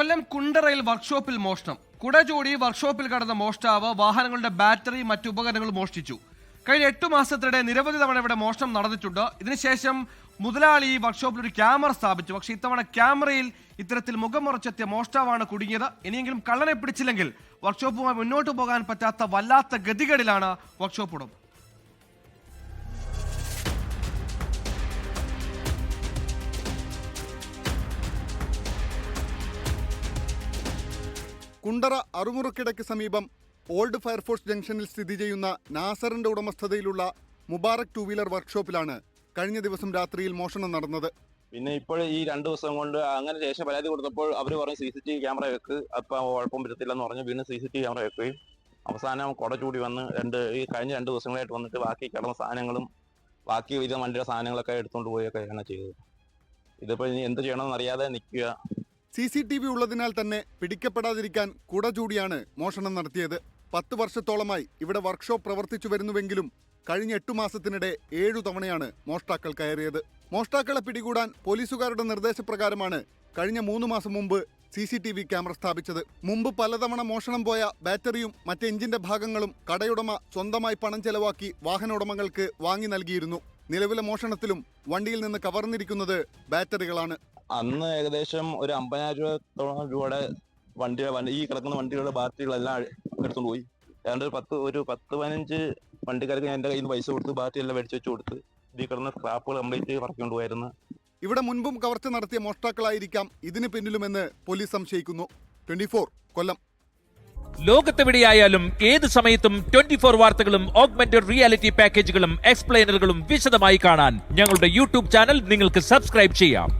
കൊല്ലം കുണ്ടറയിൽ വർക്ക്ഷോപ്പിൽ മോഷണം. കുടചൂടി വർക്ക്ഷോപ്പിൽ കടന്ന മോഷ്ടാവ് വാഹനങ്ങളുടെ ബാറ്ററി മറ്റു ഉപകരണങ്ങൾ മോഷ്ടിച്ചു. കഴിഞ്ഞ 8 മാസത്തിനിടെ നിരവധി തവണ ഇവിടെ മോഷണം നടന്നിട്ടുണ്ട്. ഇതിനുശേഷം മുതലാളി വർക്ക്ഷോപ്പിൽ ഒരു ക്യാമറ സ്ഥാപിച്ചു. പക്ഷേ ഇത്തവണ ക്യാമറയിൽ ഇത്തരത്തിൽ മുഖം മറച്ചെത്തിയ മോഷ്ടാവാണ് കുടുങ്ങിയത്. ഇനിയെങ്കിലും കള്ളനെ പിടിച്ചില്ലെങ്കിൽ വർക്ക്ഷോപ്പുമായി മുന്നോട്ട് പോകാൻ പറ്റാത്ത വല്ലാത്ത ഗതികേടിലാണ് വർക്ക്ഷോപ്പ് ഉടമ. കുണ്ടറ അറുമുറുക്കിടയ്ക്ക് സമീപം ഓൾഡ് ഫയർഫോഴ്സ് ജംഗ്ഷനിൽ സ്ഥിതി ചെയ്യുന്ന നാസറിന്റെ ഉടമസ്ഥതയിലുള്ള മുബാറക് 2-വീലർ വർക്ക്ഷോപ്പിലാണ് കഴിഞ്ഞ ദിവസം രാത്രിയിൽ മോഷണം നടന്നത്. പിന്നെ ഇപ്പോൾ ഈ 2 ദിവസം കൊണ്ട് അങ്ങനെ ശേഷം പരാതി കൊടുത്തപ്പോൾ അവർ പറഞ്ഞു CCTV ക്യാമറ വെക്ക്, അപ്പം കുഴപ്പം വരത്തില്ലെന്ന് പറഞ്ഞു. വീണ്ടും CCTV ക്യാമറ വെക്കുകയും അവസാനം കുടചൂടി വന്ന് ഈ കഴിഞ്ഞ 2 ദിവസങ്ങളായിട്ട് വന്നിട്ട് ബാക്കി കിടന്ന സാധനങ്ങളും ബാക്കി വിധ വണ്ടിയുടെ സാധനങ്ങളൊക്കെ എടുത്തുകൊണ്ട് പോയൊക്കെയാണ് ചെയ്തത്. ഇതിപ്പോൾ ഇനി എന്ത് ചെയ്യണമെന്ന് അറിയാതെ നിൽക്കുക. CCTV ഉള്ളതിനാൽ തന്നെ പിടിക്കപ്പെടാതിരിക്കാൻ കുടചൂടിയാണ് മോഷണം നടത്തിയത്. 10 വർഷത്തോളമായി ഇവിടെ വർക്ക്ഷോപ്പ് പ്രവർത്തിച്ചു വരുന്നുവെങ്കിലും കഴിഞ്ഞ 8 മാസത്തിനിടെ 7 തവണയാണ് മോഷ്ടാക്കൾ കയറിയത്. മോഷ്ടാക്കളെ പിടികൂടാൻ പോലീസുകാരുടെ നിർദ്ദേശപ്രകാരമാണ് കഴിഞ്ഞ 3 മാസം മുമ്പ് CCTV ക്യാമറ സ്ഥാപിച്ചത്. മുമ്പ് പലതവണ മോഷണം പോയ ബാറ്ററിയും മറ്റ് എഞ്ചിന്റെ ഭാഗങ്ങളും കടയുടമ സ്വന്തമായി പണം ചെലവാക്കി വാഹന ഉടമകൾക്ക് വാങ്ങി നൽകിയിരുന്നു. നിലവിലെ മോഷണത്തിലും വണ്ടിയിൽ നിന്ന് കവർന്നിരിക്കുന്നത് ബാറ്ററികളാണ്. അന്ന് ഏകദേശം ഒരു 50,000 രൂപയുടെ ഈ കിടക്കുന്ന വണ്ടികളുടെ ബാറ്ററികളെല്ലാം എടുത്തുകൊണ്ട് പോയി. ഏതാണ്ട് ഒരു 10-15 വണ്ടിക്കാർക്ക് ഞാൻ എൻ്റെ കയ്യിൽ നിന്ന് പൈസ കൊടുത്ത് ബാറ്ററി എല്ലാം മേടിച്ച് വെച്ച് കൊടുത്ത് ഈ കിടന്ന സ്ക്രാപ്പുകൾ കംപ്ലീറ്റ് പറക്കൊണ്ട് പോയിരുന്നു. ഇവിടെ മുൻപും കവർച്ച നടത്തിയ മോഷ്ടാക്കളായിരിക്കാം ഇതിന് പിന്നിലുമെന്ന് പോലീസ് സംശയിക്കുന്നു. 24 കൊല്ലം. ലോകത്തെവിടെയായാലും ഏത് സമയത്തും 24 വാർത്തകളും ഓഗ്മെന്റഡ് റിയാലിറ്റി പാക്കേജുകളും എക്സ്പ്ലെയിനറുകളും വിശദമായി കാണാൻ ഞങ്ങളുടെ യൂട്യൂബ് ചാനൽ നിങ്ങൾക്ക് സബ്സ്ക്രൈബ് ചെയ്യാം.